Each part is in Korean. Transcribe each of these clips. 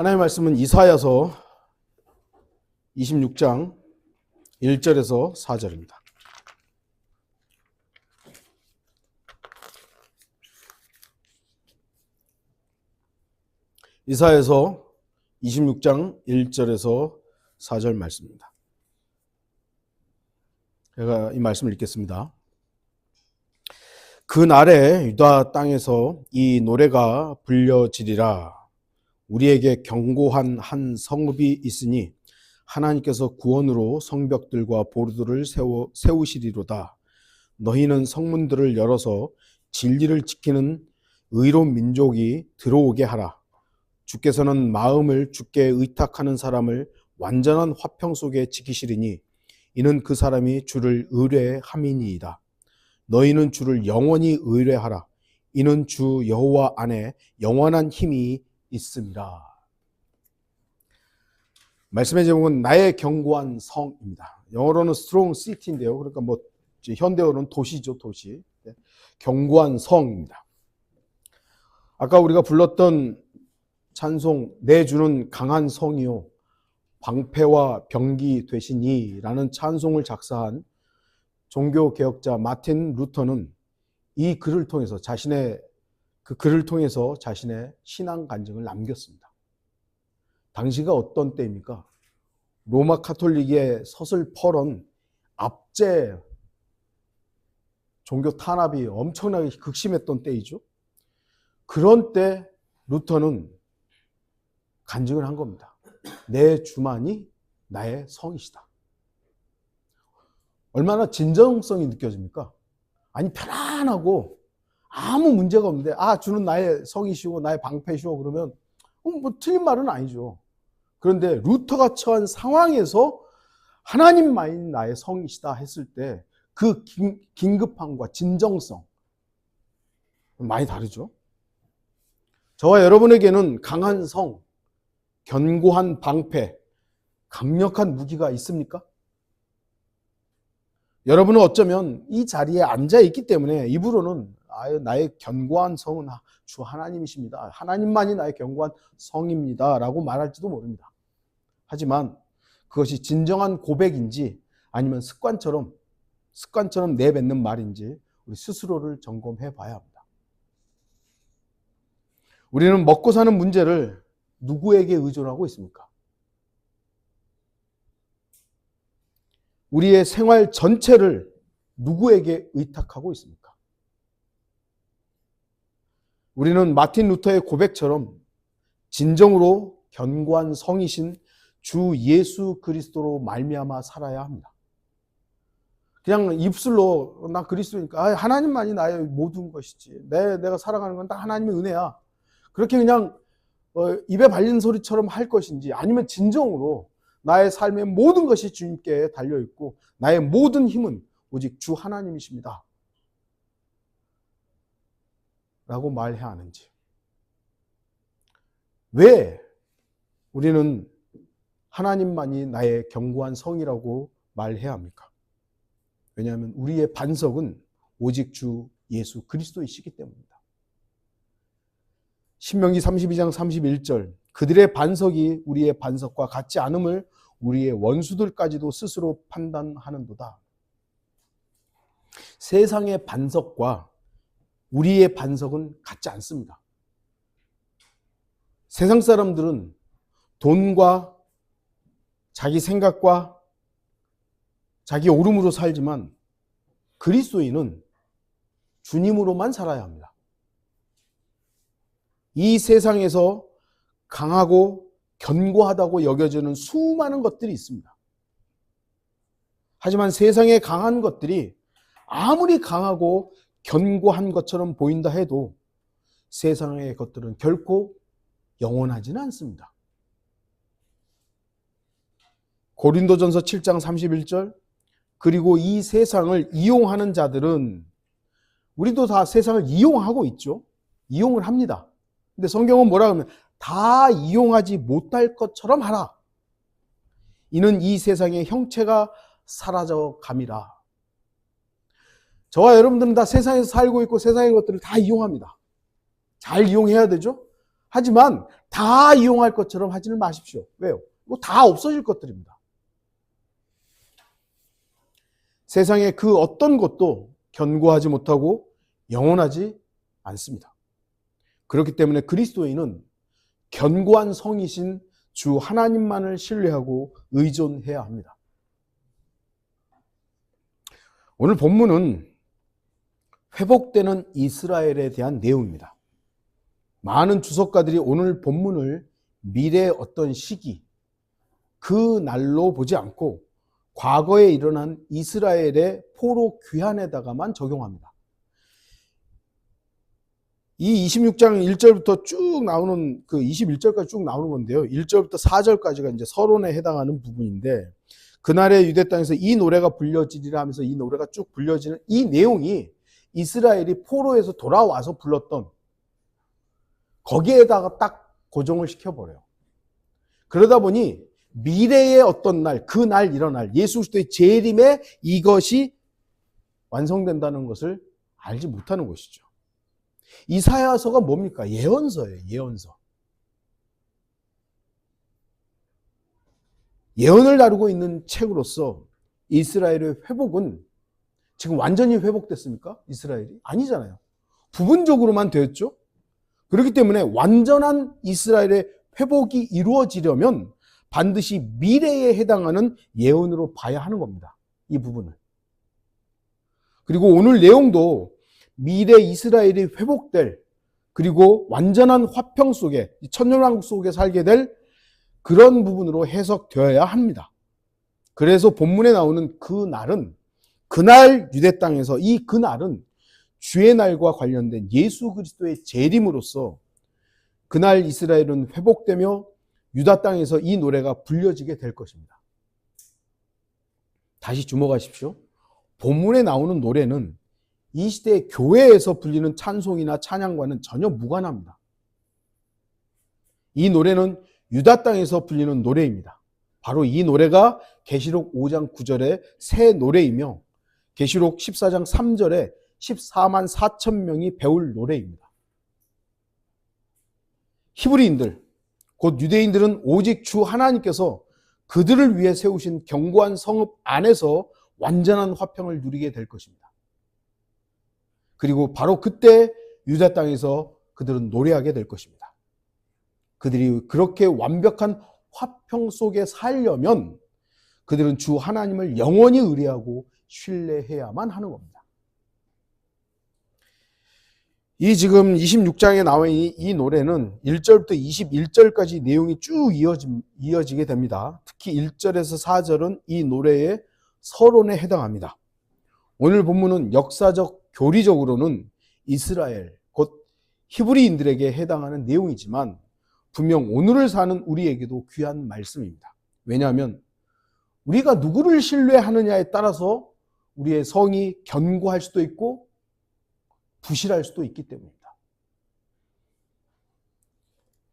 하나님의 말씀은 이사야서 26장 1절에서 4절입니다. 이사야서 26장 1절에서 4절 말씀입니다. 제가 이 말씀을 읽겠습니다. 그 날에 유다 땅에서 이 노래가 불려지리라. 우리에게 견고한 한 성읍이 있으니 하나님께서 구원으로 성벽들과 보루들을 세우시리로다. 너희는 성문들을 열어서 진리를 지키는 의로운 민족이 들어오게 하라. 주께서는 마음을 주께 의탁하는 사람을 완전한 화평 속에 지키시리니 이는 그 사람이 주를 의뢰함이니이다. 너희는 주를 영원히 의뢰하라. 이는 주 여호와 안에 영원한 힘이 있습니다. 말씀의 제목은 나의 견고한 성입니다. 영어로는 strong city인데요. 그러니까 현대어로는 도시죠, 도시. 견고한 성입니다. 아까 우리가 불렀던 찬송 내 주는 강한 성이요 방패와 병기 되시니라는 찬송을 작사한 종교개혁자 마틴 루터는 이 글을 통해서 자신의 신앙 간증을 남겼습니다. 당시가 어떤 때입니까? 로마 카톨릭의 서슬퍼런 압제 종교 탄압이 엄청나게 극심했던 때이죠. 그런 때 루터는 간증을 한 겁니다. 내 주만이 나의 성이시다. 얼마나 진정성이 느껴집니까? 아니 편안하고 아무 문제가 없는데 주는 나의 성이시고 나의 방패시고 그러면 틀린 말은 아니죠. 그런데 루터가 처한 상황에서 하나님만이 나의 성이시다 했을 때 그 긴급함과 진정성 많이 다르죠. 저와 여러분에게는 강한 성, 견고한 방패, 강력한 무기가 있습니까? 여러분은 어쩌면 이 자리에 앉아 있기 때문에 입으로는 나의 견고한 성은 주 하나님이십니다. 하나님만이 나의 견고한 성입니다. 라고 말할지도 모릅니다. 하지만 그것이 진정한 고백인지 아니면 습관처럼 내뱉는 말인지 우리 스스로를 점검해 봐야 합니다. 우리는 먹고 사는 문제를 누구에게 의존하고 있습니까? 우리의 생활 전체를 누구에게 의탁하고 있습니까? 우리는 마틴 루터의 고백처럼 진정으로 견고한 성이신 주 예수 그리스도로 말미암아 살아야 합니다. 그냥 입술로 나 그리스도니까 하나님만이 나의 모든 것이지 내가 살아가는 건 다 하나님의 은혜야. 그렇게 그냥 입에 발린 소리처럼 할 것인지 아니면 진정으로 나의 삶의 모든 것이 주님께 달려있고 나의 모든 힘은 오직 주 하나님이십니다. 라고 말해야 하는지. 왜 우리는 하나님만이 나의 견고한 성이라고 말해야 합니까? 왜냐하면 우리의 반석은 오직 주 예수 그리스도이시기 때문입니다. 신명기 32장 31절 그들의 반석이 우리의 반석과 같지 않음을 우리의 원수들까지도 스스로 판단하는도다. 세상의 반석과 우리의 반석은 같지 않습니다. 세상 사람들은 돈과 자기 생각과 자기 오름으로 살지만 그리스도인은 주님으로만 살아야 합니다. 이 세상에서 강하고 견고하다고 여겨지는 수많은 것들이 있습니다. 하지만 세상에 강한 것들이 아무리 강하고 견고한 것처럼 보인다 해도 세상의 것들은 결코 영원하지는 않습니다. 고린도전서 7장 31절 그리고 이 세상을 이용하는 자들은 우리도 다 세상을 이용하고 있죠. 이용을 합니다. 근데 성경은 뭐라 하면 다 이용하지 못할 것처럼 하라. 이는 이 세상의 형체가 사라져 감이라. 저와 여러분들은 다 세상에서 살고 있고 세상의 것들을 다 이용합니다. 잘 이용해야 되죠. 하지만 다 이용할 것처럼 하지는 마십시오. 왜요? 이거 다 없어질 것들입니다. 세상의 그 어떤 것도 견고하지 못하고 영원하지 않습니다. 그렇기 때문에 그리스도인은 견고한 성이신 주 하나님만을 신뢰하고 의존해야 합니다. 오늘 본문은 회복되는 이스라엘에 대한 내용입니다. 많은 주석가들이 오늘 본문을 미래의 어떤 시기, 그 날로 보지 않고 과거에 일어난 이스라엘의 포로 귀환에다가만 적용합니다. 이 26장 1절부터 쭉 나오는 그 21절까지 쭉 나오는 건데요. 1절부터 4절까지가 이제 서론에 해당하는 부분인데, 그날의 유대 땅에서 이 노래가 불려지리라 하면서 이 노래가 쭉 불려지는 이 내용이 이스라엘이 포로에서 돌아와서 불렀던, 거기에다가 딱 고정을 시켜버려요. 그러다 보니 미래의 어떤 날, 그 날 일어날 예수 그리스도의 재림에 이것이 완성된다는 것을 알지 못하는 것이죠. 이사야서가 뭡니까? 예언서예요. 예언서. 예언을 다루고 있는 책으로서 이스라엘의 회복은 지금 완전히 회복됐습니까? 이스라엘이? 아니잖아요. 부분적으로만 되었죠. 그렇기 때문에 완전한 이스라엘의 회복이 이루어지려면 반드시 미래에 해당하는 예언으로 봐야 하는 겁니다. 이 부분을. 그리고 오늘 내용도 미래 이스라엘이 회복될, 그리고 완전한 화평 속에, 천년왕국 속에 살게 될 그런 부분으로 해석되어야 합니다. 그래서 본문에 나오는 그 날은, 그날 유대 땅에서 이 그날은 주의 날과 관련된 예수 그리스도의 재림으로써 그날 이스라엘은 회복되며 유다 땅에서 이 노래가 불려지게 될 것입니다. 다시 주목하십시오. 본문에 나오는 노래는 이 시대의 교회에서 불리는 찬송이나 찬양과는 전혀 무관합니다. 이 노래는 유다 땅에서 불리는 노래입니다. 바로 이 노래가 계시록 5장 9절의 새 노래이며 계시록 14장 3절에 14만 4천 명이 배울 노래입니다. 히브리인들, 곧 유대인들은 오직 주 하나님께서 그들을 위해 세우신 견고한 성읍 안에서 완전한 화평을 누리게 될 것입니다. 그리고 바로 그때 유다 땅에서 그들은 노래하게 될 것입니다. 그들이 그렇게 완벽한 화평 속에 살려면 그들은 주 하나님을 영원히 의뢰하고 신뢰해야만 하는 겁니다. 이 지금 26장에 나와 있는 이 노래는 1절부터 21절까지 내용이 쭉 이어지게 됩니다. 특히 1절에서 4절은 이 노래의 서론에 해당합니다. 오늘 본문은 역사적, 교리적으로는 이스라엘, 곧 히브리인들에게 해당하는 내용이지만 분명 오늘을 사는 우리에게도 귀한 말씀입니다. 왜냐하면 우리가 누구를 신뢰하느냐에 따라서 우리의 성이 견고할 수도 있고 부실할 수도 있기 때문입니다.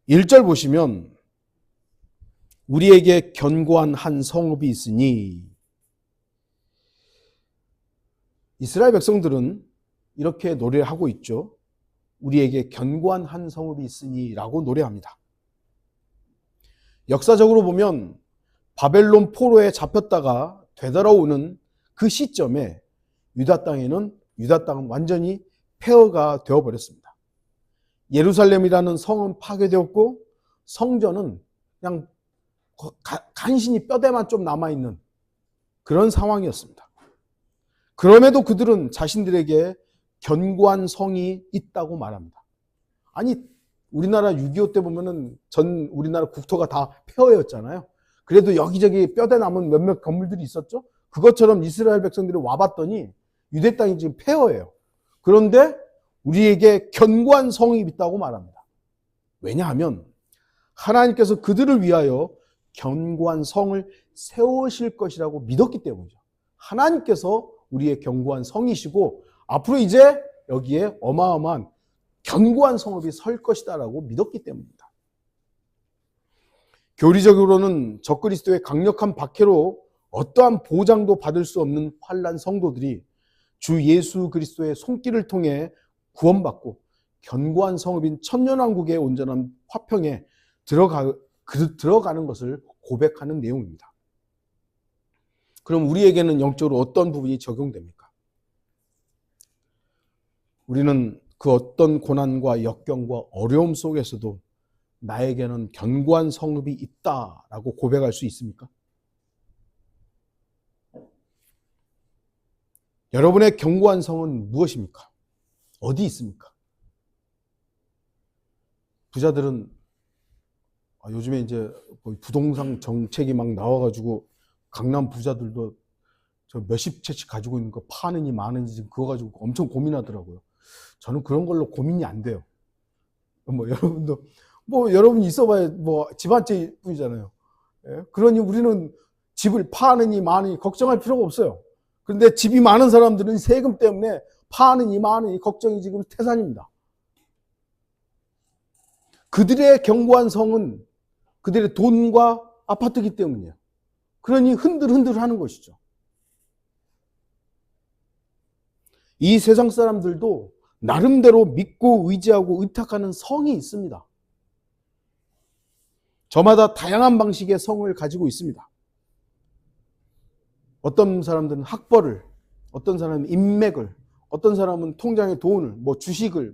1절 보시면 우리에게 견고한 한 성읍이 있으니, 이스라엘 백성들은 이렇게 노래를 하고 있죠. 우리에게 견고한 한 성읍이 있으니 라고 노래합니다. 역사적으로 보면 바벨론 포로에 잡혔다가 되돌아오는 그 시점에 유다 땅은 완전히 폐허가 되어버렸습니다. 예루살렘이라는 성은 파괴되었고 성전은 그냥 간신히 뼈대만 좀 남아있는 그런 상황이었습니다. 그럼에도 그들은 자신들에게 견고한 성이 있다고 말합니다. 아니, 우리나라 6.25 때 보면은 전 우리나라 국토가 다 폐허였잖아요. 그래도 여기저기 뼈대 남은 몇몇 건물들이 있었죠. 그것처럼 이스라엘 백성들이 와봤더니 유대 땅이 지금 폐허예요. 그런데 우리에게 견고한 성이 있다고 말합니다. 왜냐하면 하나님께서 그들을 위하여 견고한 성을 세우실 것이라고 믿었기 때문이죠. 하나님께서 우리의 견고한 성이시고 앞으로 이제 여기에 어마어마한 견고한 성읍이 설 것이다라고 믿었기 때문입니다. 교리적으로는 적그리스도의 강력한 박해로 어떠한 보장도 받을 수 없는 환난 성도들이 주 예수 그리스도의 손길을 통해 구원받고 견고한 성읍인 천년왕국의 온전한 화평에 들어가는 것을 고백하는 내용입니다. 그럼 우리에게는 영적으로 어떤 부분이 적용됩니까? 우리는 그 어떤 고난과 역경과 어려움 속에서도 나에게는 견고한 성읍이 있다라고 고백할 수 있습니까? 여러분의 견고한 성은 무엇입니까? 어디 있습니까? 부자들은 요즘에 이제 부동산 정책이 막 나와가지고 강남 부자들도 저 몇십 채씩 가지고 있는 거 파느니 마느니 지금 그거 가지고 엄청 고민하더라고요. 저는 그런 걸로 고민이 안 돼요. 여러분도 여러분 있어봐야 집 한 채 뿐이잖아요. 예? 그러니 우리는 집을 파느니 마느니 걱정할 필요가 없어요. 그런데 집이 많은 사람들은 세금 때문에 파느니 마느니 걱정이 지금 태산입니다. 그들의 견고한 성은 그들의 돈과 아파트이기 때문이에요. 그러니 흔들흔들 하는 것이죠. 이 세상 사람들도 나름대로 믿고 의지하고 의탁하는 성이 있습니다. 저마다 다양한 방식의 성을 가지고 있습니다. 어떤 사람들은 학벌을, 어떤 사람은 인맥을, 어떤 사람은 통장에 돈을, 주식을,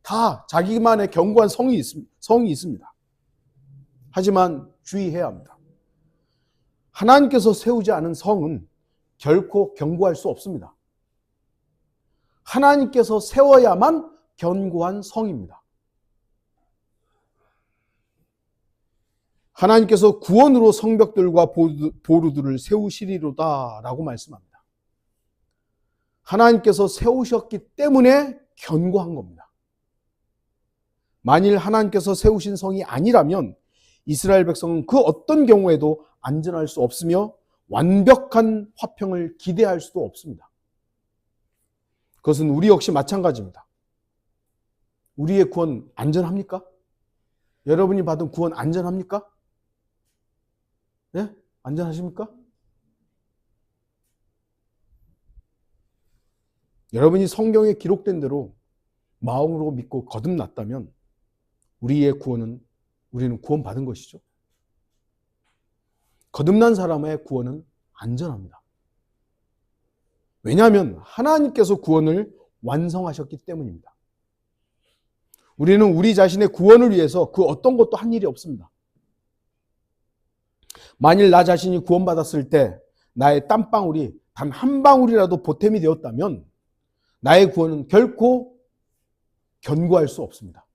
다 자기만의 견고한 성이 있습니다. 하지만 주의해야 합니다. 하나님께서 세우지 않은 성은 결코 견고할 수 없습니다. 하나님께서 세워야만 견고한 성입니다. 하나님께서 구원으로 성벽들과 보루들을 세우시리로다 라고 말씀합니다. 하나님께서 세우셨기 때문에 견고한 겁니다. 만일 하나님께서 세우신 성이 아니라면 이스라엘 백성은 그 어떤 경우에도 안전할 수 없으며 완벽한 화평을 기대할 수도 없습니다. 그것은 우리 역시 마찬가지입니다. 우리의 구원 안전합니까? 여러분이 받은 구원 안전합니까? 네? 안전하십니까? 여러분이 성경에 기록된 대로 마음으로 믿고 거듭났다면 우리는 구원받은 것이죠. 거듭난 사람의 구원은 안전합니다. 왜냐하면 하나님께서 구원을 완성하셨기 때문입니다. 우리는 우리 자신의 구원을 위해서 그 어떤 것도 한 일이 없습니다. 만일 나 자신이 구원받았을 때 나의 땀방울이 단 한 방울이라도 보탬이 되었다면 나의 구원은 결코 견고할 수 없습니다.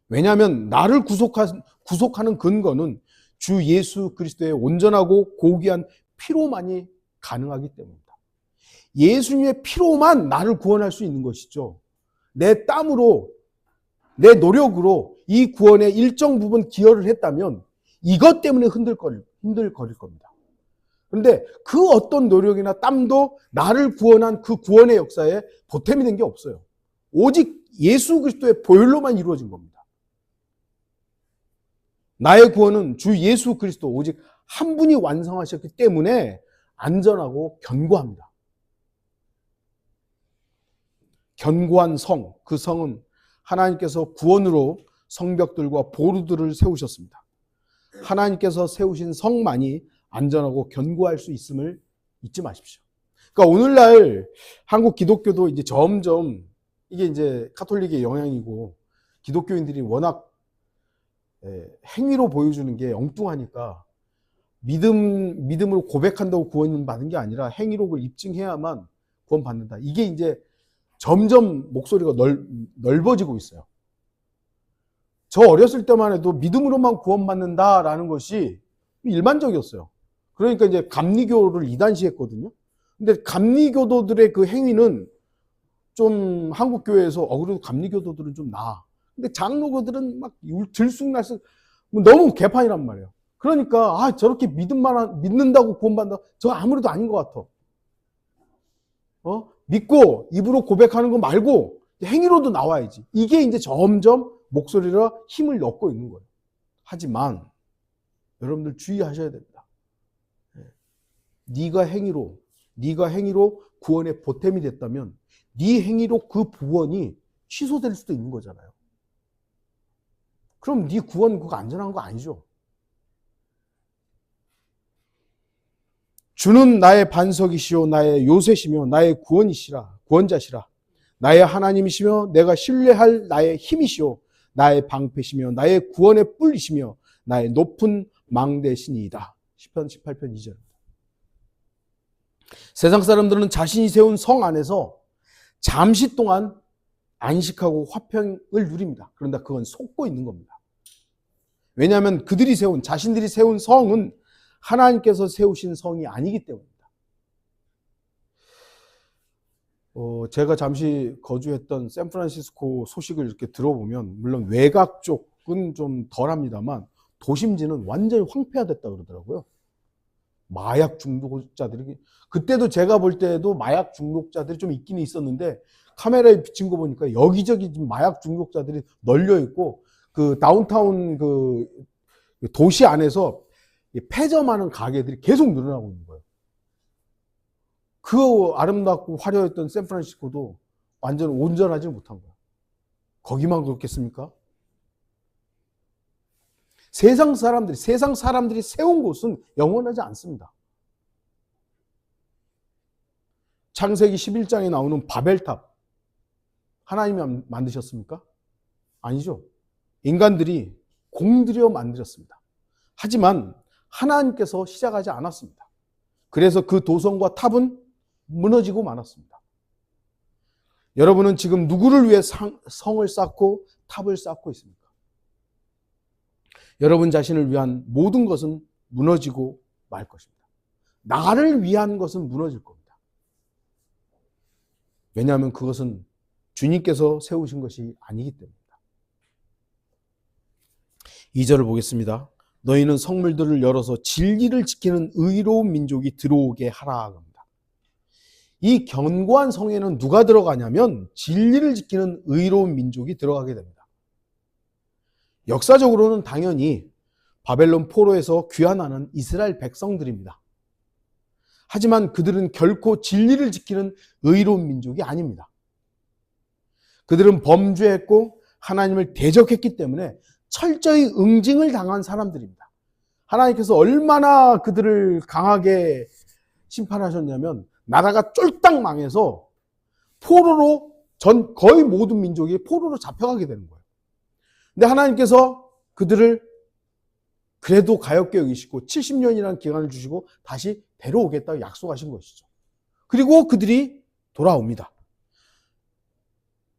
왜냐하면 나를 구속하는 근거는 주 예수 그리스도의 온전하고 고귀한 피로만이 가능하기 때문입니다. 예수님의 피로만 나를 구원할 수 있는 것이죠. 내 땀으로, 내 노력으로 이 구원의 일정 부분 기여를 했다면 이것 때문에 흔들거릴 겁니다. 그런데 그 어떤 노력이나 땀도 나를 구원한 그 구원의 역사에 보탬이 된 게 없어요. 오직 예수 그리스도의 보혈로만 이루어진 겁니다. 나의 구원은 주 예수 그리스도 오직 한 분이 완성하셨기 때문에 안전하고 견고합니다. 견고한 성, 그 성은 하나님께서 구원으로 성벽들과 보루들을 세우셨습니다. 하나님께서 세우신 성만이 안전하고 견고할 수 있음을 잊지 마십시오. 그러니까 오늘날 한국 기독교도 이제 점점 이게 이제 카톨릭의 영향이고 기독교인들이 워낙 행위로 보여주는 게 엉뚱하니까 믿음으로 고백한다고 구원 받는 게 아니라 행위로 그걸 입증해야만 구원 받는다. 이게 이제 점점 목소리가 넓어지고 있어요. 저 어렸을 때만 해도 믿음으로만 구원받는다라는 것이 일반적이었어요. 그러니까 이제 감리교를 이단시했거든요. 근데 감리교도들의 그 행위는 좀 한국교회에서 그래도 감리교도들은 좀 나아. 근데 장로교들은 막 들쑥날쑥 너무 개판이란 말이에요. 그러니까 저렇게 믿는다고 구원받는다. 저 아무래도 아닌 것 같아. 믿고 입으로 고백하는 거 말고 행위로도 나와야지. 이게 이제 점점 목소리로 힘을 얻고 있는 거예요. 하지만 여러분들 주의하셔야 됩니다. 네가 행위로 구원의 보탬이 됐다면 네 행위로 그 구원이 취소될 수도 있는 거잖아요. 그럼 네 구원 그거 안전한 거 아니죠? 주는 나의 반석이시요 나의 요새시며 나의 구원자시라. 나의 하나님이시며 내가 신뢰할 나의 힘이시요 나의 방패시며 나의 구원의 뿔이시며 나의 높은 망대시니이다. 시편 18편 2절. 세상 사람들은 자신이 세운 성 안에서 잠시 동안 안식하고 화평을 누립니다. 그런데 그건 속고 있는 겁니다. 왜냐하면 자신들이 세운 성은 하나님께서 세우신 성이 아니기 때문입니다. 제가 잠시 거주했던 샌프란시스코 소식을 이렇게 들어보면, 물론 외곽 쪽은 좀 덜합니다만 도심지는 완전히 황폐화됐다 그러더라고요. 마약 중독자들이, 그때도 제가 볼 때도 마약 중독자들이 좀 있긴 있었는데 카메라에 비친 거 보니까 여기저기 마약 중독자들이 널려 있고, 그 다운타운 그 도시 안에서 폐점하는 가게들이 계속 늘어나고 있는 거예요. 그 아름답고 화려했던 샌프란시스코도 완전 온전하지 못한 거예요. 거기만 그렇겠습니까? 세상 사람들이 세운 곳은 영원하지 않습니다. 창세기 11장에 나오는 바벨탑, 하나님이 만드셨습니까? 아니죠. 인간들이 공들여 만들었습니다. 하지만 하나님께서 시작하지 않았습니다. 그래서 그 도성과 탑은 무너지고 말았습니다. 여러분은 지금 누구를 위해 성을 쌓고 탑을 쌓고 있습니까? 여러분 자신을 위한 모든 것은 무너지고 말 것입니다. 나를 위한 것은 무너질 겁니다. 왜냐하면 그것은 주님께서 세우신 것이 아니기 때문입니다. 2절을 보겠습니다. 너희는 성물들을 열어서 진리를 지키는 의로운 민족이 들어오게 하라 합니다. 이 견고한 성에는 누가 들어가냐면 진리를 지키는 의로운 민족이 들어가게 됩니다. 역사적으로는 당연히 바벨론 포로에서 귀환하는 이스라엘 백성들입니다. 하지만 그들은 결코 진리를 지키는 의로운 민족이 아닙니다. 그들은 범죄했고 하나님을 대적했기 때문에 철저히 응징을 당한 사람들입니다. 하나님께서 얼마나 그들을 강하게 심판하셨냐면 나라가 쫄딱 망해서 포로로 거의 모든 민족이 포로로 잡혀가게 되는 거예요. 근데 하나님께서 그들을 그래도 가엾게 여기시고 70년이라는 기간을 주시고 다시 데려오겠다고 약속하신 것이죠. 그리고 그들이 돌아옵니다.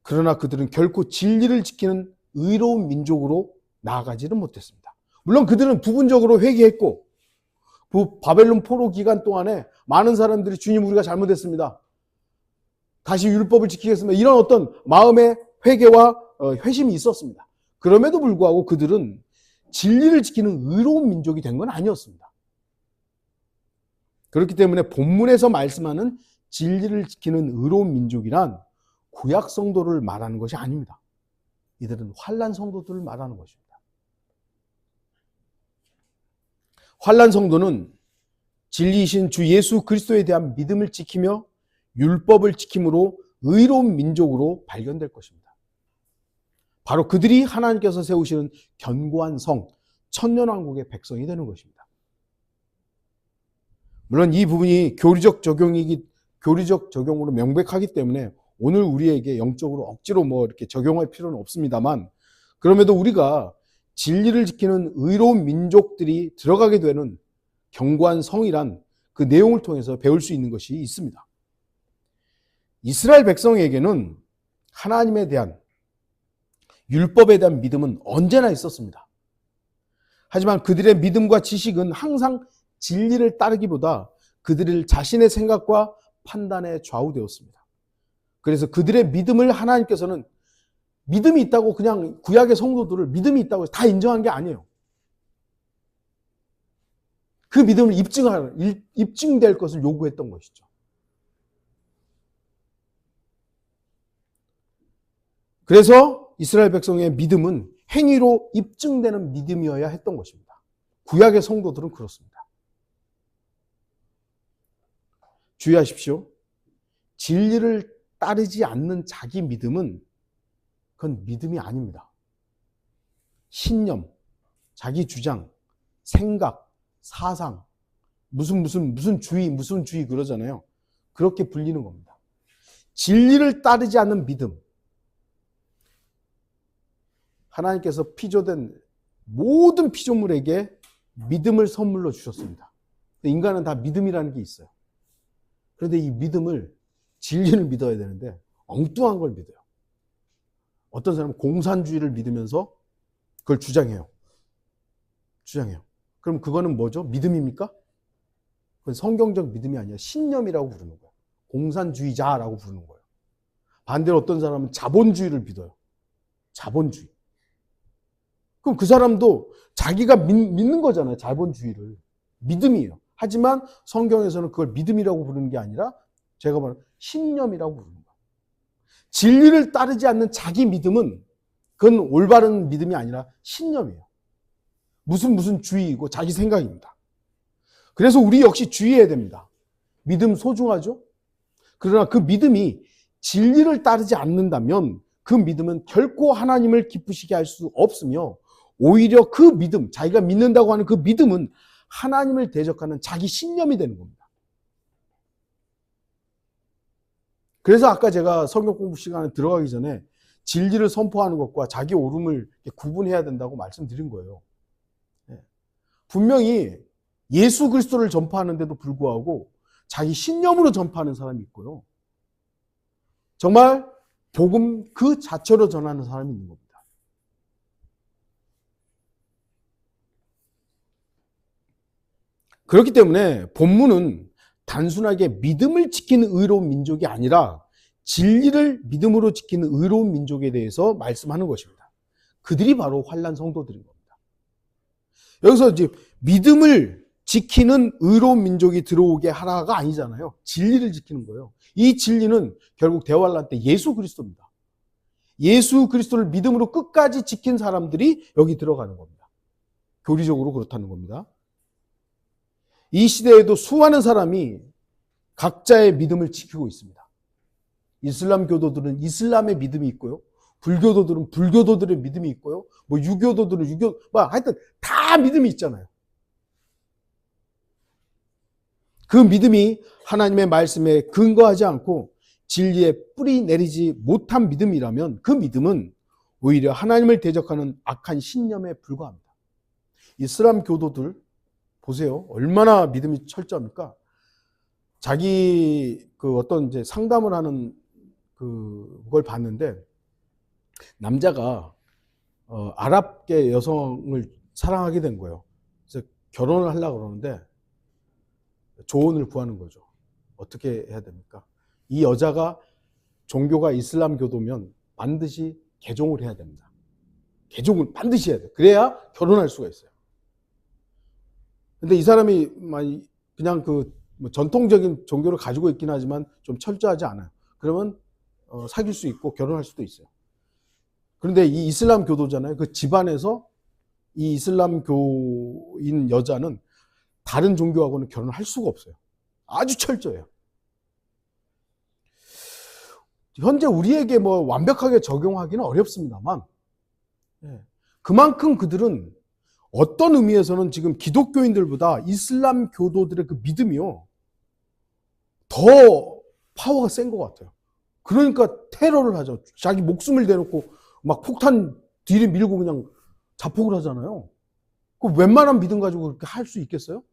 그러나 그들은 결코 진리를 지키는 의로운 민족으로 나아가지는 못했습니다. 물론 그들은 부분적으로 회개했고 그 바벨론 포로 기간 동안에 많은 사람들이 주님 우리가 잘못했습니다. 다시 율법을 지키겠습니다. 이런 어떤 마음의 회개와 회심이 있었습니다. 그럼에도 불구하고 그들은 진리를 지키는 의로운 민족이 된 건 아니었습니다. 그렇기 때문에 본문에서 말씀하는 진리를 지키는 의로운 민족이란 구약 성도를 말하는 것이 아닙니다. 이들은 환난 성도들을 말하는 것입니다. 환난 성도는 진리이신 주 예수 그리스도에 대한 믿음을 지키며 율법을 지킴으로 의로운 민족으로 발견될 것입니다. 바로 그들이 하나님께서 세우시는 견고한 성, 천년왕국의 백성이 되는 것입니다. 물론 이 부분이 교리적 적용으로 명백하기 때문에 오늘 우리에게 영적으로 억지로 이렇게 적용할 필요는 없습니다만, 그럼에도 우리가 진리를 지키는 의로운 민족들이 들어가게 되는 견고한 성이란 그 내용을 통해서 배울 수 있는 것이 있습니다. 이스라엘 백성에게는 하나님에 대한 율법에 대한 믿음은 언제나 있었습니다. 하지만 그들의 믿음과 지식은 항상 진리를 따르기보다 그들 자신의 생각과 판단에 좌우되었습니다. 그래서 그들의 믿음을 하나님께서는 믿음이 있다고 그냥 구약의 성도들을 믿음이 있다고 다 인정한 게 아니에요. 그 믿음을 입증될 것을 요구했던 것이죠. 그래서 이스라엘 백성의 믿음은 행위로 입증되는 믿음이어야 했던 것입니다. 구약의 성도들은 그렇습니다. 주의하십시오. 진리를 따르지 않는 자기 믿음은 그건 믿음이 아닙니다. 신념, 자기 주장, 생각, 사상, 무슨 주의 그러잖아요. 그렇게 불리는 겁니다. 진리를 따르지 않는 믿음. 하나님께서 피조된 모든 피조물에게 믿음을 선물로 주셨습니다. 인간은 다 믿음이라는 게 있어요. 그런데 이 믿음을, 진리를 믿어야 되는데 엉뚱한 걸 믿어요. 어떤 사람은 공산주의를 믿으면서 그걸 주장해요. 그럼 그거는 뭐죠? 믿음입니까? 그건 성경적 믿음이 아니라 신념이라고 부르는 거예요. 공산주의자라고 부르는 거예요. 반대로 어떤 사람은 자본주의를 믿어요. 자본주의. 그럼 그 사람도 자기가 믿는 거잖아요. 자본주의를. 믿음이에요. 하지만 성경에서는 그걸 믿음이라고 부르는 게 아니라 제가 말한 신념이라고 부르는 거예요. 진리를 따르지 않는 자기 믿음은 그건 올바른 믿음이 아니라 신념이에요. 무슨 주의이고 자기 생각입니다. 그래서 우리 역시 주의해야 됩니다. 믿음 소중하죠? 그러나 그 믿음이 진리를 따르지 않는다면 그 믿음은 결코 하나님을 기쁘시게 할 수 없으며 오히려 그 믿음, 자기가 믿는다고 하는 그 믿음은 하나님을 대적하는 자기 신념이 되는 겁니다. 그래서 아까 제가 성경 공부 시간에 들어가기 전에 진리를 선포하는 것과 자기 옳음을 구분해야 된다고 말씀드린 거예요. 분명히 예수 그리스도를 전파하는데도 불구하고 자기 신념으로 전파하는 사람이 있고요. 정말 복음 그 자체로 전하는 사람이 있는 겁니다. 그렇기 때문에 본문은 단순하게 믿음을 지키는 의로운 민족이 아니라 진리를 믿음으로 지키는 의로운 민족에 대해서 말씀하는 것입니다. 그들이 바로 환난 성도들인 겁니다. 여기서 이제 믿음을 지키는 의로운 민족이 들어오게 하라가 아니잖아요. 진리를 지키는 거예요. 이 진리는 결국 대환란 때 예수 그리스도입니다. 예수 그리스도를 믿음으로 끝까지 지킨 사람들이 여기 들어가는 겁니다. 교리적으로 그렇다는 겁니다. 이 시대에도 수많은 사람이 각자의 믿음을 지키고 있습니다. 이슬람 교도들은 이슬람의 믿음이 있고요. 불교도들은 불교도들의 믿음이 있고요. 유교도들은 하여튼 다 믿음이 있잖아요. 그 믿음이 하나님의 말씀에 근거하지 않고 진리에 뿌리 내리지 못한 믿음이라면 그 믿음은 오히려 하나님을 대적하는 악한 신념에 불과합니다. 이슬람 교도들 보세요. 얼마나 믿음이 철저합니까? 자기 어떤 이제 상담을 하는 그걸 봤는데 남자가 아랍계 여성을 사랑하게 된 거예요. 그래서 결혼을 하려고 그러는데 조언을 구하는 거죠. 어떻게 해야 됩니까? 이 여자가 종교가 이슬람 교도면 반드시 개종을 해야 됩니다. 개종을 반드시 해야 돼요. 그래야 결혼할 수가 있어요. 근데 이 사람이 그냥 전통적인 종교를 가지고 있긴 하지만 좀 철저하지 않아요. 그러면 사귈 수 있고 결혼할 수도 있어요. 그런데 이 이슬람 교도잖아요. 그 집안에서 이 이슬람 교인 여자는 다른 종교하고는 결혼을 할 수가 없어요. 아주 철저해요. 현재 우리에게 완벽하게 적용하기는 어렵습니다만 그만큼 그들은 어떤 의미에서는 지금 기독교인들보다 이슬람 교도들의 그 믿음이요 더 파워가 센 것 같아요. 그러니까 테러를 하죠. 자기 목숨을 내놓고 막 폭탄 뒤를 밀고 그냥 자폭을 하잖아요. 그 웬만한 믿음 가지고 그렇게 할 수 있겠어요?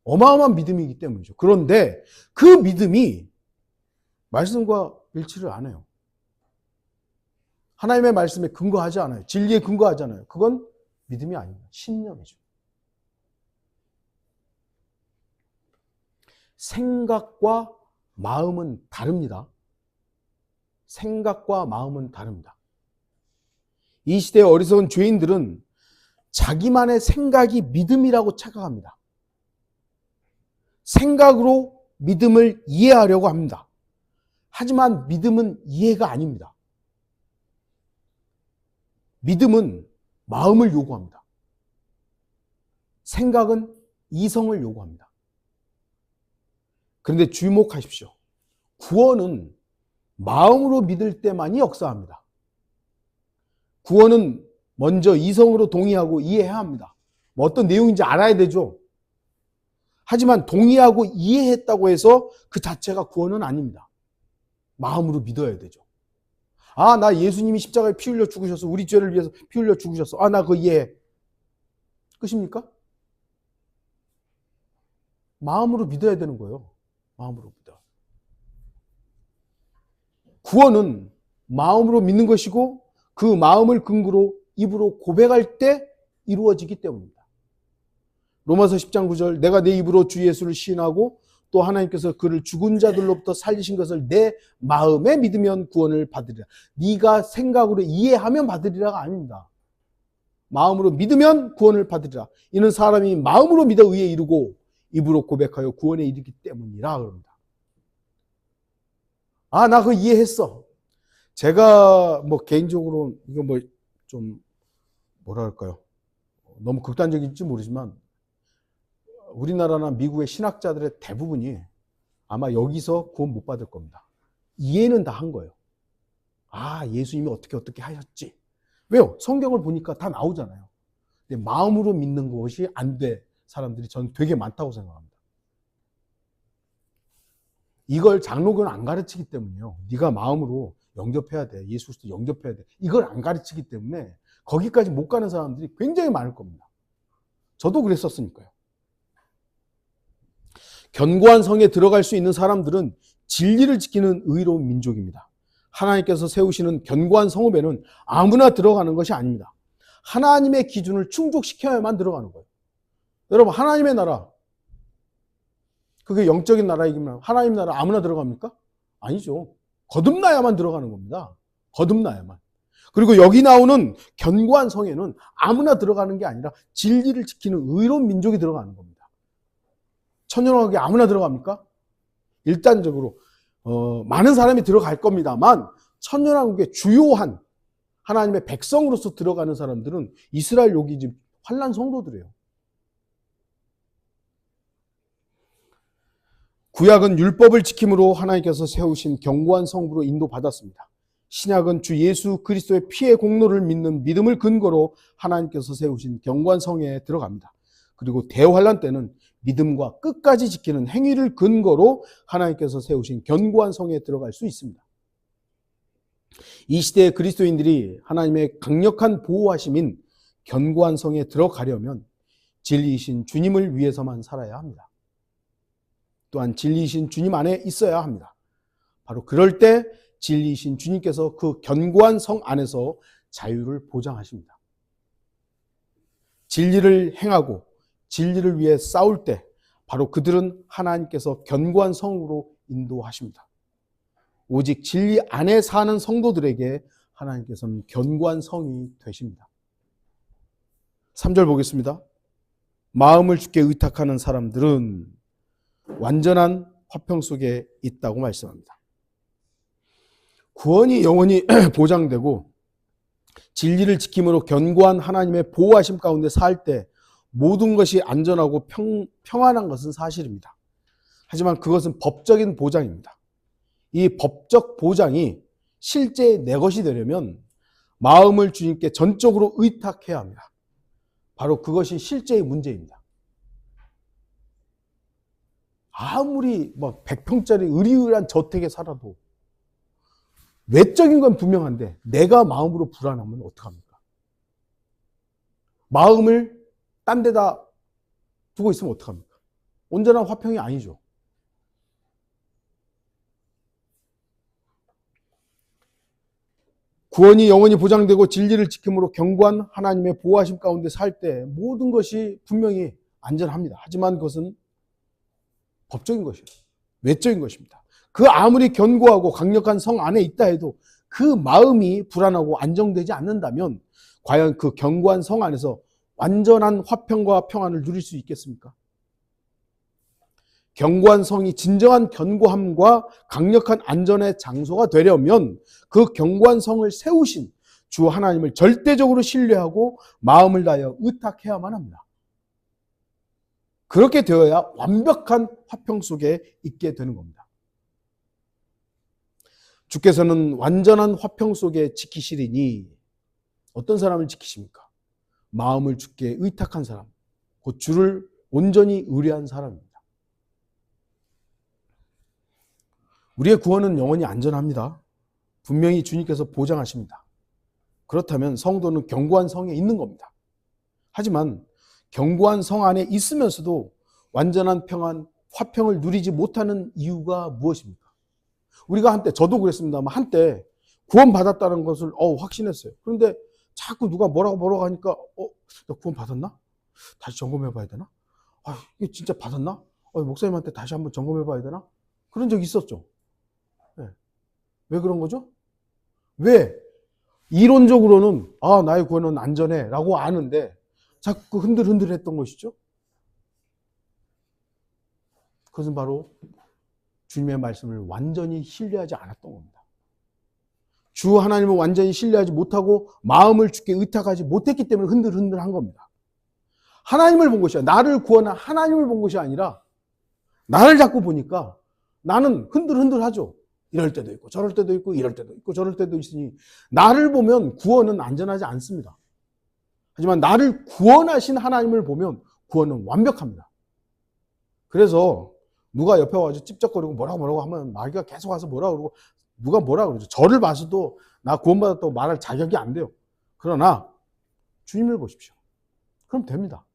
어마어마한 믿음이기 때문이죠. 그런데 그 믿음이 말씀과 일치를 안 해요. 하나님의 말씀에 근거하지 않아요. 진리에 근거하지 않아요. 그건 믿음이 아닙니다. 신념이죠. 생각과 마음은 다릅니다. 생각과 마음은 다릅니다. 이 시대의 어리석은 죄인들은 자기만의 생각이 믿음이라고 착각합니다. 생각으로 믿음을 이해하려고 합니다. 하지만 믿음은 이해가 아닙니다. 믿음은 마음을 요구합니다. 생각은 이성을 요구합니다. 그런데 주목하십시오. 구원은 마음으로 믿을 때만이 역사합니다. 구원은 먼저 이성으로 동의하고 이해해야 합니다. 뭐 어떤 내용인지 알아야 되죠. 하지만 동의하고 이해했다고 해서 그 자체가 구원은 아닙니다. 마음으로 믿어야 되죠. 아, 나 예수님이 십자가에 피 흘려 죽으셨어. 우리 죄를 위해서 피 흘려 죽으셨어. 아, 나 그거 이해해. 끝입니까? 마음으로 믿어야 되는 거예요. 마음으로 믿어. 구원은 마음으로 믿는 것이고 그 마음을 근거로 입으로 고백할 때 이루어지기 때문입니다. 로마서 10장 9절 내가 내 입으로 주 예수를 시인하고 또 하나님께서 그를 죽은 자들로부터 살리신 것을 내 마음에 믿으면 구원을 받으리라. 네가 생각으로 이해하면 받으리라가 아닙니다. 마음으로 믿으면 구원을 받으리라. 이는 사람이 마음으로 믿어 의에 이르고 입으로 고백하여 구원에 이르기 때문이라 그럽니다. 아, 나 그거 이해했어. 제가 뭐 개인적으로 이거 뭐 좀 뭐라 할까요? 너무 극단적일지 모르지만 우리나라나 미국의 신학자들의 대부분이 아마 여기서 구원 못 받을 겁니다. 이해는 다 한 거예요. 아, 예수님이 어떻게 하셨지. 왜요? 성경을 보니까 다 나오잖아요. 근데 마음으로 믿는 것이 안 돼 사람들이 저는 되게 많다고 생각합니다. 이걸 장로교는 안 가르치기 때문에요. 네가 마음으로 영접해야 돼. 예수 그리스도 영접해야 돼. 이걸 안 가르치기 때문에 거기까지 못 가는 사람들이 굉장히 많을 겁니다. 저도 그랬었으니까요. 견고한 성에 들어갈 수 있는 사람들은 진리를 지키는 의로운 민족입니다. 하나님께서 세우시는 견고한 성읍에는 아무나 들어가는 것이 아닙니다. 하나님의 기준을 충족시켜야만 들어가는 거예요. 여러분, 하나님의 나라, 그게 영적인 나라이기만 하나님 나라 아무나 들어갑니까? 아니죠. 거듭나야만 들어가는 겁니다. 거듭나야만. 그리고 여기 나오는 견고한 성에는 아무나 들어가는 게 아니라 진리를 지키는 의로운 민족이 들어가는 겁니다. 천연왕국에 아무나 들어갑니까? 일단적으로 많은 사람이 들어갈 겁니다만 천연왕국의 주요한 하나님의 백성으로서 들어가는 사람들은 이스라엘 여기 지금 환난 성도들이에요. 구약은 율법을 지킴으로 하나님께서 세우신 견고한 성부로 인도받았습니다. 신약은 주 예수 그리스도의 피의 공로를 믿는 믿음을 근거로 하나님께서 세우신 견고한 성에 들어갑니다. 그리고 대환란 때는 믿음과 끝까지 지키는 행위를 근거로 하나님께서 세우신 견고한 성에 들어갈 수 있습니다. 이 시대의 그리스도인들이 하나님의 강력한 보호하심인 견고한 성에 들어가려면 진리이신 주님을 위해서만 살아야 합니다. 또한 진리이신 주님 안에 있어야 합니다. 바로 그럴 때 진리이신 주님께서 그 견고한 성 안에서 자유를 보장하십니다. 진리를 행하고 진리를 위해 싸울 때 바로 그들은 하나님께서 견고한 성으로 인도하십니다. 오직 진리 안에 사는 성도들에게 하나님께서는 견고한 성이 되십니다. 3절 보겠습니다. 마음을 주께 의탁하는 사람들은 완전한 화평 속에 있다고 말씀합니다. 구원이 영원히 보장되고 진리를 지킴으로 견고한 하나님의 보호하심 가운데 살 때 모든 것이 안전하고 평안한 것은 사실입니다. 하지만 그것은 법적인 보장입니다. 이 법적 보장이 실제 내 것이 되려면 마음을 주님께 전적으로 의탁해야 합니다. 바로 그것이 실제의 문제입니다. 아무리 뭐 100평짜리 으리으리한 저택에 살아도 외적인 건 분명한데 내가 마음으로 불안하면 어떡합니까? 마음을 딴 데다 두고 있으면 어떡합니까? 온전한 화평이 아니죠. 구원이 영원히 보장되고 진리를 지킴으로 견고한 하나님의 보호하심 가운데 살 때 모든 것이 분명히 안전합니다. 하지만 그것은 법적인 것이에요. 외적인 것입니다. 그 아무리 견고하고 강력한 성 안에 있다 해도 그 마음이 불안하고 안정되지 않는다면 과연 그 견고한 성 안에서 완전한 화평과 평안을 누릴 수 있겠습니까? 견고한 성이 진정한 견고함과 강력한 안전의 장소가 되려면 그 견고한 성을 세우신 주 하나님을 절대적으로 신뢰하고 마음을 다하여 의탁해야만 합니다. 그렇게 되어야 완벽한 화평 속에 있게 되는 겁니다. 주께서는 완전한 화평 속에 지키시리니 어떤 사람을 지키십니까? 마음을 주께 의탁한 사람, 곧 주를 온전히 의뢰한 사람입니다. 우리의 구원은 영원히 안전합니다. 분명히 주님께서 보장하십니다. 그렇다면 성도는 견고한 성에 있는 겁니다. 하지만 견고한 성 안에 있으면서도 완전한 평안, 화평을 누리지 못하는 이유가 무엇입니까? 우리가 한때, 저도 그랬습니다만 한때 구원받았다는 것을 확신했어요. 그런데 자꾸 누가 뭐라고 하니까 나 구원 받았나? 다시 점검해 봐야 되나? 이게 진짜 받았나? 목사님한테 다시 한번 점검해 봐야 되나? 그런 적이 있었죠. 네. 왜 그런 거죠? 왜? 이론적으로는 나의 구원은 안전해 라고 아는데 자꾸 흔들흔들 했던 것이죠. 그것은 바로 주님의 말씀을 완전히 신뢰하지 않았던 겁니다. 주 하나님을 완전히 신뢰하지 못하고 마음을 주께 의탁하지 못했기 때문에 흔들흔들한 겁니다. 하나님을 본 것이 아니라, 나를 구원한 하나님을 본 것이 아니라 나를 자꾸 보니까 나는 흔들흔들하죠. 이럴 때도 있고 저럴 때도 있고 이럴 때도 있고 저럴 때도 있으니 나를 보면 구원은 안전하지 않습니다. 하지만 나를 구원하신 하나님을 보면 구원은 완벽합니다. 그래서 누가 옆에 와서 찝쩍거리고 뭐라고 하면 마귀가 계속 와서 뭐라고 그러고 누가 뭐라 그러죠. 저를 봐서도 나 구원받았다고 말할 자격이 안 돼요. 그러나 주님을 보십시오. 그럼 됩니다.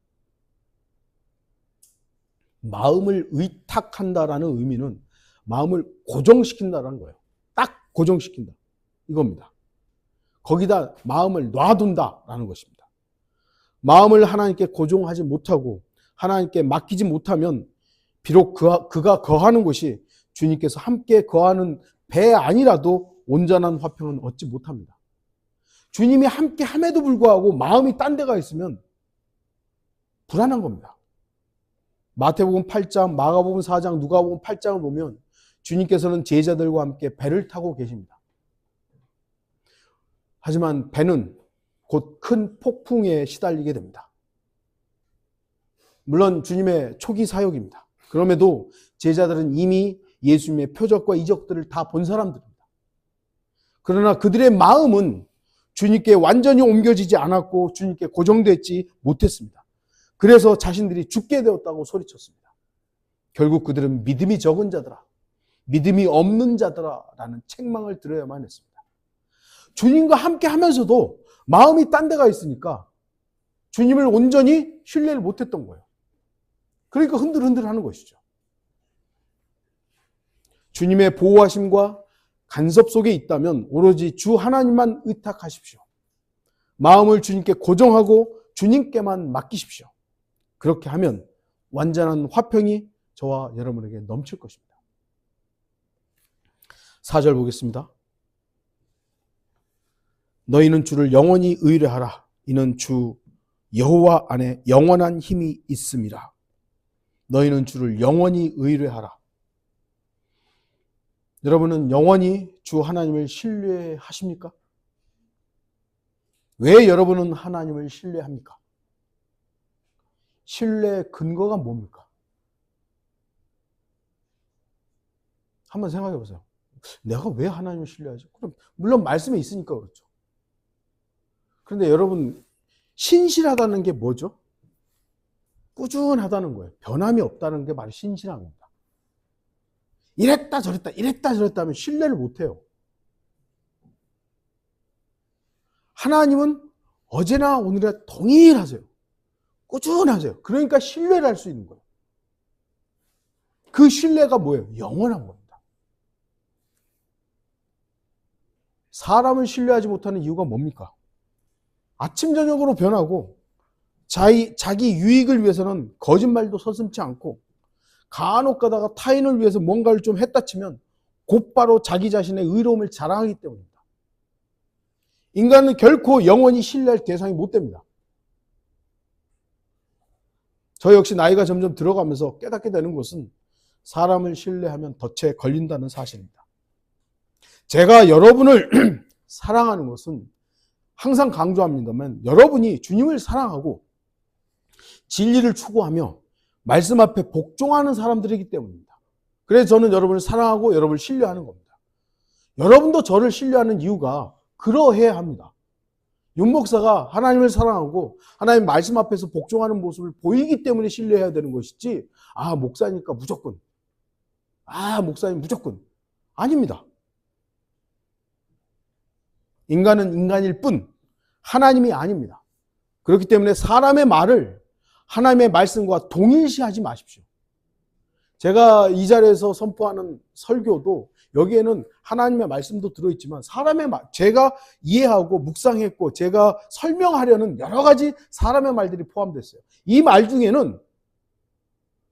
마음을 의탁한다라는 의미는 마음을 고정시킨다라는 거예요. 딱 고정시킨다. 이겁니다. 거기다 마음을 놔둔다라는 것입니다. 마음을 하나님께 고정하지 못하고 하나님께 맡기지 못하면 비록 그가 거하는 곳이 주님께서 함께 거하는 배 아니라도 온전한 화평은 얻지 못합니다. 주님이 함께 함에도 불구하고 마음이 딴 데가 있으면 불안한 겁니다. 마태복음 8장, 마가복음 4장, 누가복음 8장을 보면 주님께서는 제자들과 함께 배를 타고 계십니다. 하지만 배는 곧 큰 폭풍에 시달리게 됩니다. 물론 주님의 초기 사역입니다. 그럼에도 제자들은 이미 예수님의 표적과 이적들을 다 본 사람들입니다. 그러나 그들의 마음은 주님께 완전히 옮겨지지 않았고 주님께 고정되지 못했습니다. 그래서 자신들이 죽게 되었다고 소리쳤습니다. 결국 그들은 믿음이 적은 자들아, 믿음이 없는 자들아 라는 책망을 들어야만 했습니다. 주님과 함께 하면서도 마음이 딴 데가 있으니까 주님을 온전히 신뢰를 못했던 거예요. 그러니까 흔들흔들 하는 것이죠. 주님의 보호하심과 간섭 속에 있다면 오로지 주 하나님만 의탁하십시오. 마음을 주님께 고정하고 주님께만 맡기십시오. 그렇게 하면 완전한 화평이 저와 여러분에게 넘칠 것입니다. 4절 보겠습니다. 너희는 주를 영원히 의뢰하라. 이는 주 여호와 안에 영원한 힘이 있음이라. 너희는 주를 영원히 의뢰하라. 여러분은 영원히 주 하나님을 신뢰하십니까? 왜 여러분은 하나님을 신뢰합니까? 신뢰의 근거가 뭡니까? 한번 생각해 보세요. 내가 왜 하나님을 신뢰하지? 그럼 물론 말씀에 있으니까 그렇죠. 그런데 여러분, 신실하다는 게 뭐죠? 꾸준하다는 거예요. 변함이 없다는 게 바로 신실한 겁니다. 이랬다 저랬다 하면 신뢰를 못해요. 하나님은 어제나 오늘이나 동일하세요. 꾸준하세요. 그러니까 신뢰를 할 수 있는 거예요. 그 신뢰가 뭐예요? 영원한 겁니다. 사람을 신뢰하지 못하는 이유가 뭡니까? 아침 저녁으로 변하고 자기 유익을 위해서는 거짓말도 서슴지 않고 간혹 가다가 타인을 위해서 뭔가를 좀 했다 치면 곧바로 자기 자신의 의로움을 자랑하기 때문입니다. 인간은 결코 영원히 신뢰할 대상이 못 됩니다. 저 역시 나이가 점점 들어가면서 깨닫게 되는 것은 사람을 신뢰하면 덫에 걸린다는 사실입니다. 제가 여러분을 사랑하는 것은 항상 강조합니다만 여러분이 주님을 사랑하고 진리를 추구하며 말씀 앞에 복종하는 사람들이기 때문입니다. 그래서 저는 여러분을 사랑하고 여러분을 신뢰하는 겁니다. 여러분도 저를 신뢰하는 이유가 그러해야 합니다. 윤 목사가 하나님을 사랑하고 하나님 말씀 앞에서 복종하는 모습을 보이기 때문에 신뢰해야 되는 것이지, 목사니까 무조건, 목사님 무조건. 아닙니다. 인간은 인간일 뿐 하나님이 아닙니다. 그렇기 때문에 사람의 말을 하나님의 말씀과 동일시하지 마십시오. 제가 이 자리에서 선포하는 설교도 여기에는 하나님의 말씀도 들어있지만 사람의 말, 제가 이해하고 묵상했고 제가 설명하려는 여러 가지 사람의 말들이 포함됐어요. 이 말 중에는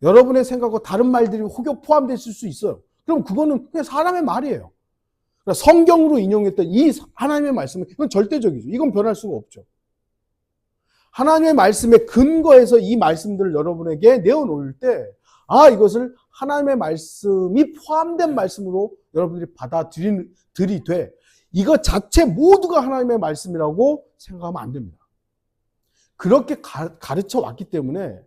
여러분의 생각과 다른 말들이 혹여 포함됐을 수 있어요. 그럼 그거는 그냥 사람의 말이에요. 그러니까 성경으로 인용했던 이 하나님의 말씀은 이건 절대적이죠. 이건 변할 수가 없죠. 하나님의 말씀에 근거해서 이 말씀들을 여러분에게 내어놓을 때 이것을 하나님의 말씀이 포함된 말씀으로 여러분들이 받아들이되 이것 자체 모두가 하나님의 말씀이라고 생각하면 안 됩니다. 그렇게 가르쳐 왔기 때문에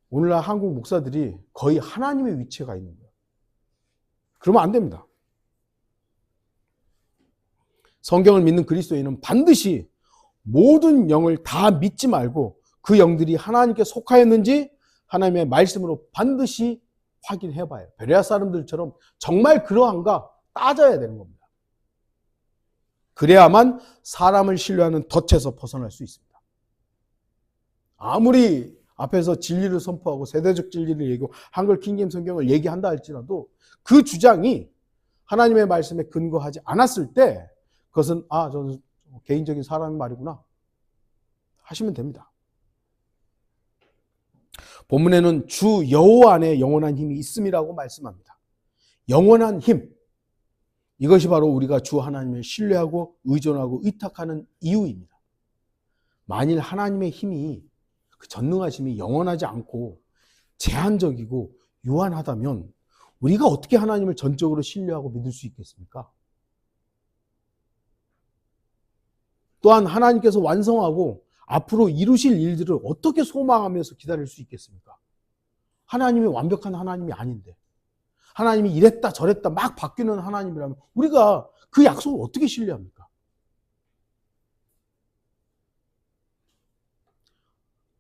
오늘날 한국 목사들이 거의 하나님의 위치에 가 있는 거예요. 그러면 안 됩니다. 성경을 믿는 그리스도인은 반드시 모든 영을 다 믿지 말고 그 영들이 하나님께 속하였는지 하나님의 말씀으로 반드시 확인해 봐요. 베레아 사람들처럼 정말 그러한가 따져야 되는 겁니다. 그래야만 사람을 신뢰하는 덫에서 벗어날 수 있습니다. 아무리 앞에서 진리를 선포하고 세대적 진리를 얘기하고 한글 킹제임 성경을 얘기한다 할지라도 그 주장이 하나님의 말씀에 근거하지 않았을 때 그것은 저는 개인적인 사람의 말이구나 하시면 됩니다. 본문에는 주 여호와 안에 영원한 힘이 있음이라고 말씀합니다. 영원한 힘, 이것이 바로 우리가 주 하나님을 신뢰하고 의존하고 의탁하는 이유입니다. 만일 하나님의 힘이, 그 전능하심이 영원하지 않고 제한적이고 유한하다면 우리가 어떻게 하나님을 전적으로 신뢰하고 믿을 수 있겠습니까? 또한 하나님께서 완성하고 앞으로 이루실 일들을 어떻게 소망하면서 기다릴 수 있겠습니까? 하나님이 완벽한 하나님이 아닌데, 하나님이 이랬다 저랬다 막 바뀌는 하나님이라면 우리가 그 약속을 어떻게 신뢰합니까?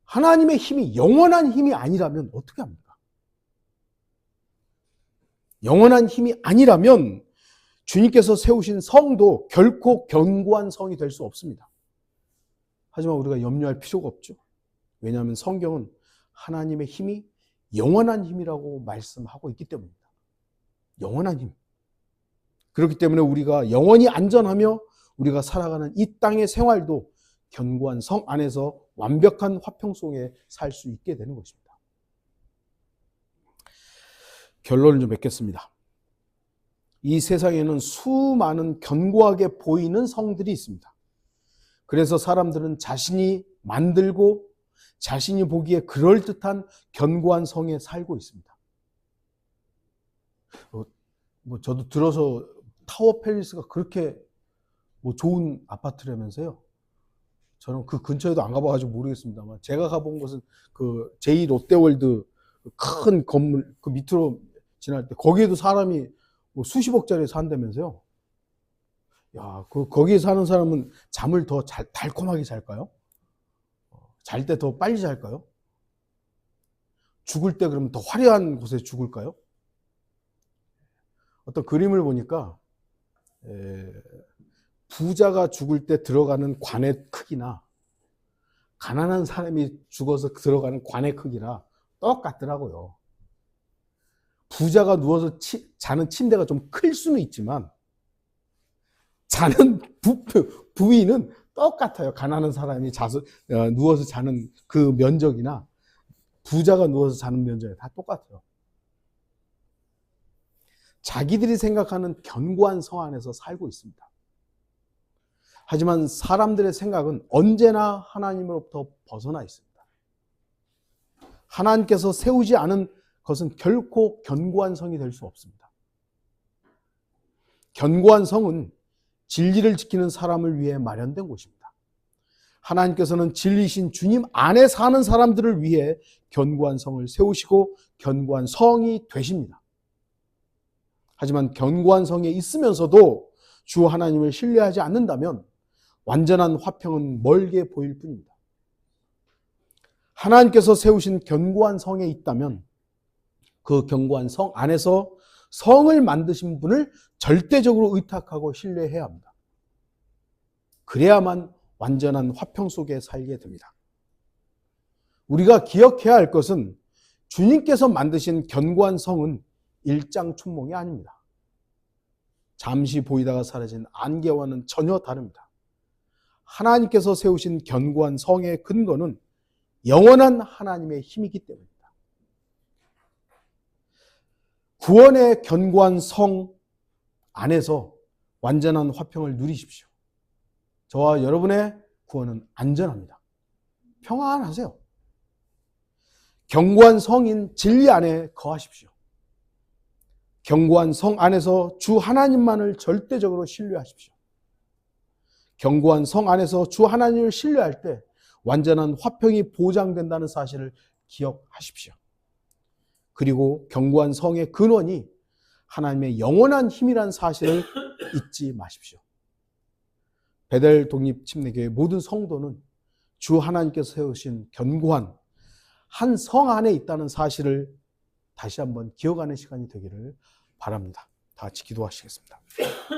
하나님의 힘이 영원한 힘이 아니라면 어떻게 합니까? 영원한 힘이 아니라면 주님께서 세우신 성도 결코 견고한 성이 될 수 없습니다. 하지만 우리가 염려할 필요가 없죠. 왜냐하면 성경은 하나님의 힘이 영원한 힘이라고 말씀하고 있기 때문입니다. 영원한 힘. 그렇기 때문에 우리가 영원히 안전하며 우리가 살아가는 이 땅의 생활도 견고한 성 안에서 완벽한 화평 속에 살 수 있게 되는 것입니다. 결론을 좀 맺겠습니다. 이 세상에는 수많은 견고하게 보이는 성들이 있습니다. 그래서 사람들은 자신이 만들고 자신이 보기에 그럴듯한 견고한 성에 살고 있습니다. 저도 들어서 타워 팰리스가 그렇게 좋은 아파트라면서요. 저는 그 근처에도 안 가봐가지고 모르겠습니다만 제가 가본 곳은 그 제2 롯데월드 큰 건물 그 밑으로 지날 때 거기에도 사람이 수십억짜리 산다면서요. 야, 거기에 사는 사람은 잠을 더 달콤하게 잘까요? 잘 때 더 빨리 잘까요? 죽을 때 그러면 더 화려한 곳에 죽을까요? 어떤 그림을 보니까 부자가 죽을 때 들어가는 관의 크기나 가난한 사람이 죽어서 들어가는 관의 크기나 똑같더라고요. 부자가 누워서 자는 침대가 좀 클 수는 있지만 자는 부위는 똑같아요. 가난한 사람이 누워서 자는 그 면적이나 부자가 누워서 자는 면적이 다 똑같아요. 자기들이 생각하는 견고한 성 안에서 살고 있습니다. 하지만 사람들의 생각은 언제나 하나님으로부터 벗어나 있습니다. 하나님께서 세우지 않은 것은 결코 견고한 성이 될 수 없습니다. 견고한 성은 진리를 지키는 사람을 위해 마련된 곳입니다. 하나님께서는 진리신 주님 안에 사는 사람들을 위해 견고한 성을 세우시고 견고한 성이 되십니다. 하지만 견고한 성에 있으면서도 주 하나님을 신뢰하지 않는다면 완전한 화평은 멀게 보일 뿐입니다. 하나님께서 세우신 견고한 성에 있다면 그 견고한 성 안에서 성을 만드신 분을 절대적으로 의탁하고 신뢰해야 합니다. 그래야만 완전한 화평 속에 살게 됩니다. 우리가 기억해야 할 것은 주님께서 만드신 견고한 성은 일장춘몽이 아닙니다. 잠시 보이다가 사라진 안개와는 전혀 다릅니다. 하나님께서 세우신 견고한 성의 근거는 영원한 하나님의 힘이기 때문입니다. 구원의 견고한 성 안에서 완전한 화평을 누리십시오. 저와 여러분의 구원은 안전합니다. 평안하세요. 견고한 성인 진리 안에 거하십시오. 견고한 성 안에서 주 하나님만을 절대적으로 신뢰하십시오. 견고한 성 안에서 주 하나님을 신뢰할 때 완전한 화평이 보장된다는 사실을 기억하십시오. 그리고 견고한 성의 근원이 하나님의 영원한 힘이라는 사실을 잊지 마십시오. 베델 독립침례교회 모든 성도는 주 하나님께서 세우신 견고한 한 성 안에 있다는 사실을 다시 한번 기억하는 시간이 되기를 바랍니다. 다 같이 기도하시겠습니다.